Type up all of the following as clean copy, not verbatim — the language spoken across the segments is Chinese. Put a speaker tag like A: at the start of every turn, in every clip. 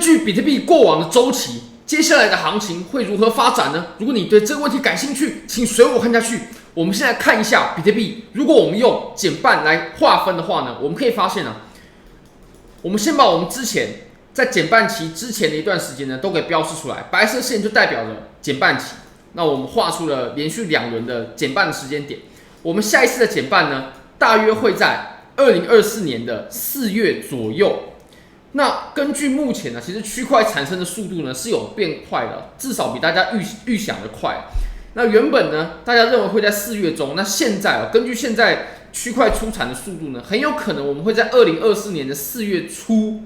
A: 据比特币过往的周期，接下来的行情会如何发展呢？如果你对这个问题感兴趣，请随我看下去。我们现在看一下比特币，如果我们用减半来划分的话呢，我们可以发现啊，我们先把我们之前在减半期之前的一段时间呢，都给标示出来，白色线就代表着减半期。那我们画出了连续2轮的减半的时间点。我们下一次的减半呢，大约会在2024年的4月左右。那根据目前呢，其实区块产生的速度呢是有变快的，至少比大家预想的快。那原本呢，大家认为会在4月中，那现在根据现在区块出产的速度呢，很有可能我们会在2024年的4月初，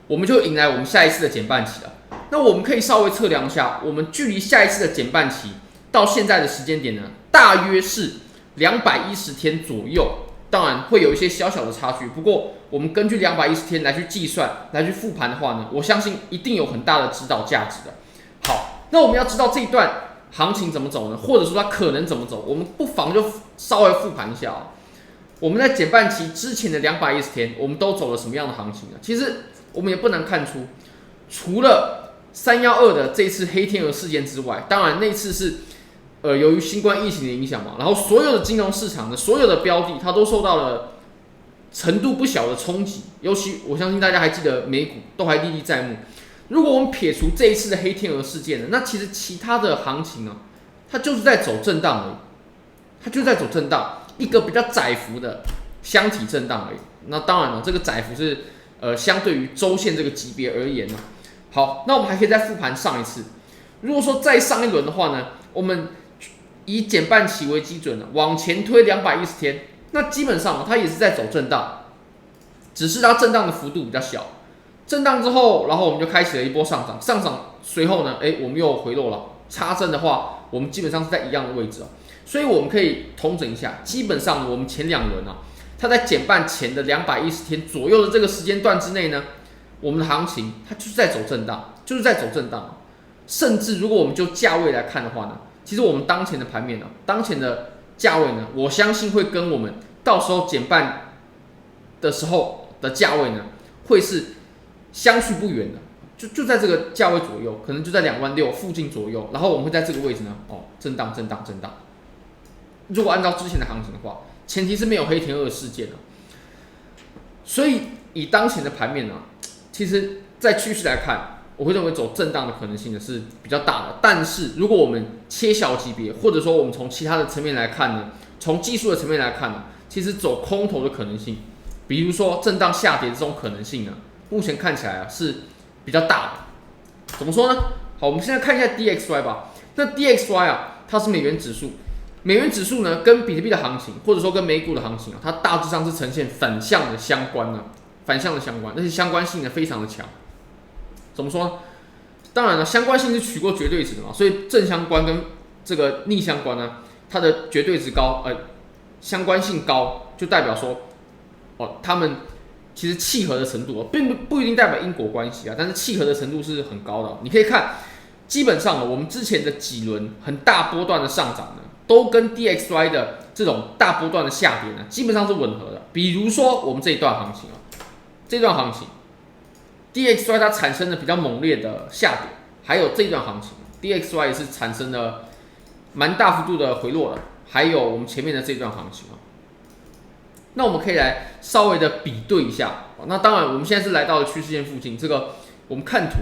A: 我们就迎来我们下一次的减半期了。那我们可以稍微测量一下，我们距离下一次的减半期到现在的时间点呢，大约是210天左右。当然会有一些小小的差距，不过我们根据210天来去计算、来去复盘的话呢，我相信一定有很大的指导价值的。好，那我们要知道这一段行情怎么走呢？或者说它可能怎么走？我们不妨就稍微复盘一下啊。我们在减半期之前的210天，我们都走了什么样的行情呢？其实我们也不难看出，除了312的这一次黑天鹅事件之外，当然那次是由于新冠疫情的影响嘛，然后所有的金融市场的所有的标的，它都受到了程度不小的冲击。尤其我相信大家还记得美股都还历历在目。如果我们撇除这一次的黑天鹅事件呢，那其实其他的行情呢，它就是在走震荡而已，它就是在走震荡，一个比较窄幅的箱体震荡而已。那当然了，这个窄幅是相对于周线这个级别而言呢。好，那我们还可以再复盘上一次。如果说再上一轮的话呢，我们以减半期为基准往前推210天，那基本上它也是在走震荡，只是它震荡的幅度比较小。震荡之后，然后我们就开启了一波上涨，上涨随后呢，我们又回落了。插针的话，我们基本上是在一样的位置，所以我们可以统整一下，基本上我们前2轮它在减半前的210天左右的这个时间段之内呢，我们的行情它就是在走震荡，就是在走震荡。甚至如果我们就价位来看的话呢，其实我们当前的盘面当前的价位呢，我相信会跟我们到时候减半的时候的价位呢，会是相去不远的，就在这个价位左右，可能就在26000附近左右，然后我们会在这个位置呢，震荡。如果按照之前的行情的话，前提是没有黑天鹅事件所以以当前的盘面其实在趋势来看，我会认为走震荡的可能性呢是比较大的。但是如果我们切小级别，或者说我们从其他的层面来看呢，从技术的层面来看呢，其实走空头的可能性，比如说震荡下跌这种可能性呢，目前看起来是比较大的。怎么说呢？好，我们现在看一下 DXY 吧。那 DXY 它是美元指数，美元指数呢跟比特币的行情，或者说跟美股的行情它大致上是呈现反向的相关，而且相关性呢非常的强。怎么说呢？当然了，相关性是取过绝对值的嘛，所以正相关跟这个逆相关呢，它的绝对值高，相关性高，就代表说，它们其实契合的程度并不一定代表因果关系但是契合的程度是很高的。你可以看，基本上我们之前的几轮很大波段的上涨呢，都跟 DXY 的这种大波段的下跌呢，基本上是吻合的。比如说我们这一段行情DXY 它产生了比较猛烈的下跌，还有这一段行情 DXY 也是产生了蛮大幅度的回落的，还有我们前面的这一段行情那我们可以来稍微的比对一下。那当然我们现在是来到了趋势线附近，这个我们看图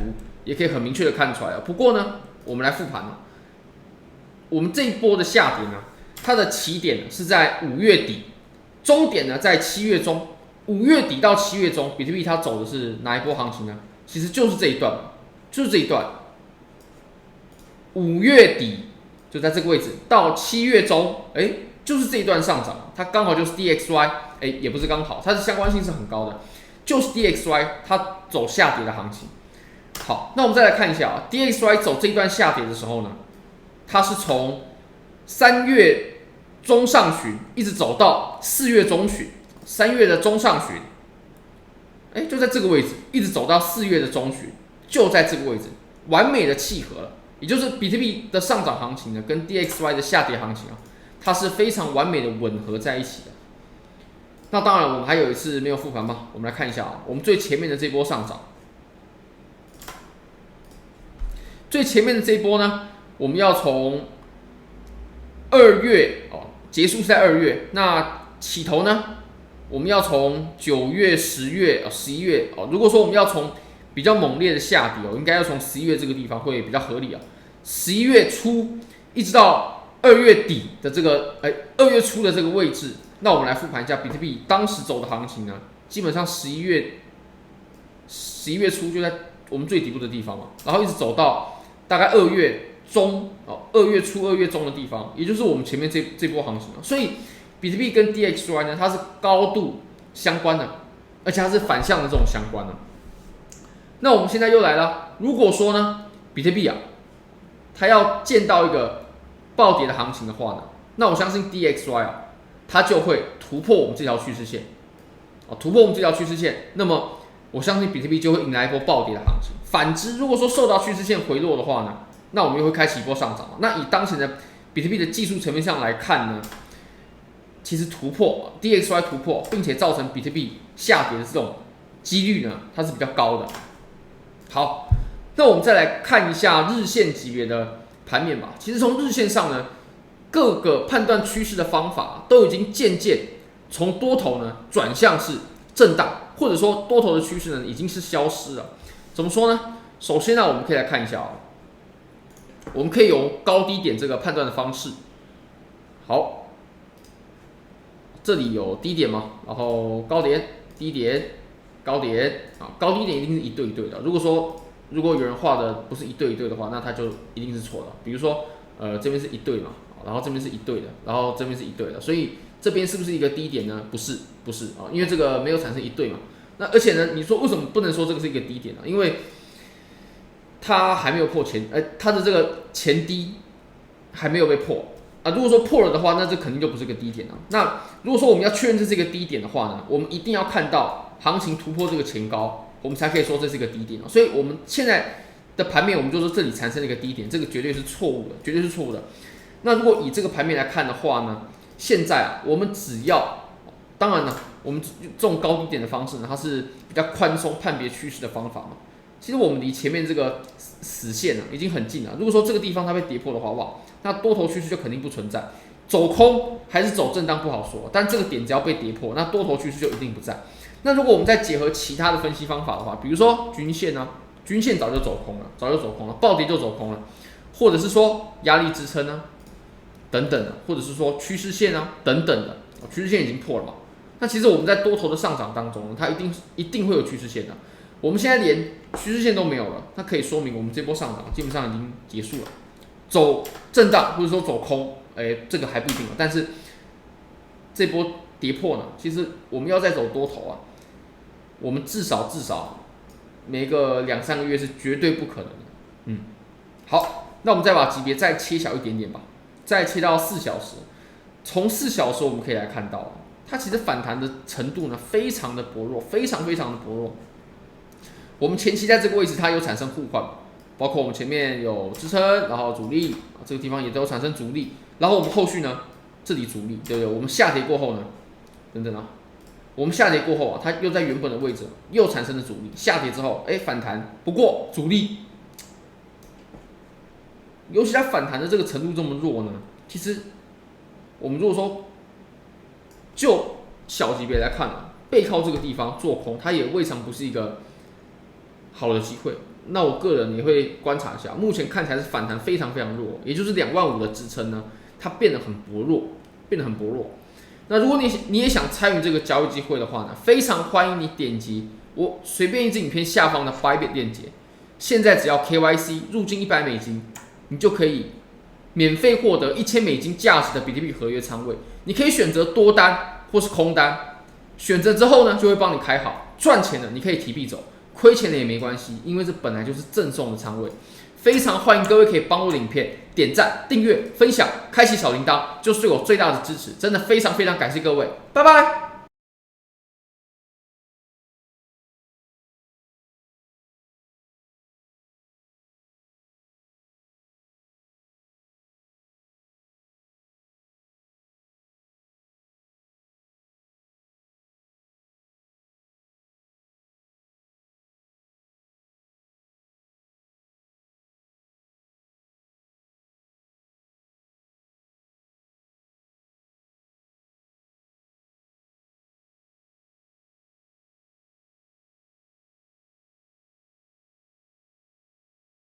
A: 也可以很明确的看出来不过呢，我们来复盘我们这一波的下跌呢，它的起点是在5月底，终点呢在7月中。5月底到7月中，比特币它走的是哪一波行情呢？其实就是这一段5月底就在这个位置到7月中，就是这一段上涨，它刚好就是 DXY，也不是刚好，它的相关性是很高的，就是 DXY 它走下跌的行情。好，那我们再来看一下DXY 走这一段下跌的时候呢，它是从3月中上旬一直走到4月中旬。3月的中上旬，就在这个位置，一直走到4月的中旬，就在这个位置，完美的契合了。也就是比特币的上涨行情呢，跟 DXY 的下跌行情它是非常完美的吻合在一起的。那当然，我们还有一次没有复盘嘛，我们来看一下我们最前面的这波上涨，最前面的这一波呢，我们要从2月结束是在2月，那起头呢，我们要从9月、10月、11月如果说我们要从比较猛烈的下跌应该要从11月这个地方会比较合理11月初一直到2月底的这个2月初的这个位置，那我们来复盘一下比特币当时走的行情呢，基本上11月初就在我们最底部的地方嘛，然后一直走到大概2月中2月初、2月中的地方，也就是我们前面这波行情所以比特币跟 DXY 呢，它是高度相关的，而且它是反向的这种相关的。那我们现在又来了，如果说呢，比特币它要见到一个暴跌的行情的话呢，那我相信 DXY 它就会突破我们这条趋势线，突破我们这条趋势线，那么我相信比特币就会迎来一波暴跌的行情。反之，如果说受到趋势线回落的话呢，那我们又会开启一波上涨那以当前的比特币的技术层面上来看呢，其实突破 DXY 突破，并且造成比特币下跌的这种几率呢，它是比较高的。好，那我们再来看一下日线级别的盘面吧。其实从日线上呢，各个判断趋势的方法都已经渐渐从多头呢转向是震荡，或者说多头的趋势呢已经是消失了。怎么说呢？首先呢，我们可以来看一下我们可以用高低点这个判断的方式。好，这里有低点嘛，然后高点、低点、高点高低点一定是一对一对的。如果有人画的不是一对一对的话，那它就一定是错的。比如说这边是一对嘛，然后这边是一对的，然后这边是一对的，所以这边是不是一个低点呢？不是因为这个没有产生一对嘛。那而且呢，你说为什么不能说这个是一个低点呢？因为它还没有破它的这个前低还没有被破如果说破了的话，那这肯定就不是个低点了。那如果说我们要确认这是一个低点的话呢，我们一定要看到行情突破这个前高，我们才可以说这是一个低点所以我们现在的盘面，我们就说这里产生了一个低点，这个绝对是错误的，绝对是错误的。那如果以这个盘面来看的话呢，现在我们只要，当然了，我们这种高低点的方式呢，它是比较宽松判别趋势的方法嘛。其实我们离前面这个死线已经很近了。如果说这个地方它被跌破的话，哇，那多头趋势就肯定不存在。走空还是走震荡不好说，但这个点只要被跌破，那多头趋势就一定不在。那如果我们再结合其他的分析方法的话，比如说均线均线早就走空了，暴跌就走空了，或者是说压力支撑等等的，或者是说趋势线等等的，趋势线已经破了嘛。那其实我们在多头的上涨当中，它一定会有趋势线的。我们现在连趋势线都没有了，那可以说明我们这波上涨基本上已经结束了。走震荡或者说走空，这个还不一定但是这波跌破呢，其实我们要再走多头我们至少每个2-3个月是绝对不可能的。好，那我们再把级别再切小一点点吧，再切到4小时。从4小时我们可以来看到，它其实反弹的程度呢非常的薄弱，非常的薄弱。我们前期在这个位置它有产生互换，包括我们前面有支撑，然后阻力这个地方也都有产生阻力，然后我们后续呢这里阻力，对不对？我们下跌过后呢，等等我们下跌过后它又在原本的位置又产生了阻力，下跌之后反弹，不过阻力，尤其它反弹的这个程度这么弱呢，其实我们如果说就小级别来看背靠这个地方做空，它也未尝不是一个好的机会。那我个人也会观察一下，目前看起来是反弹非常弱，也就是25000的支撑呢，它变得很薄弱，那如果你也想参与这个交易机会的话呢，非常欢迎你点击我随便一支影片下方的 Bybit 链接，现在只要 KYC 入金$100，你就可以免费获得$1000价值的比特币合约仓位，你可以选择多单或是空单，选择之后呢就会帮你开好，赚钱的你可以提币走，亏钱的也没关系，因为这本来就是赠送的仓位。非常欢迎各位可以帮我的影片点赞、订阅、分享、开启小铃铛，就是对我最大的支持，真的非常感谢各位，拜拜。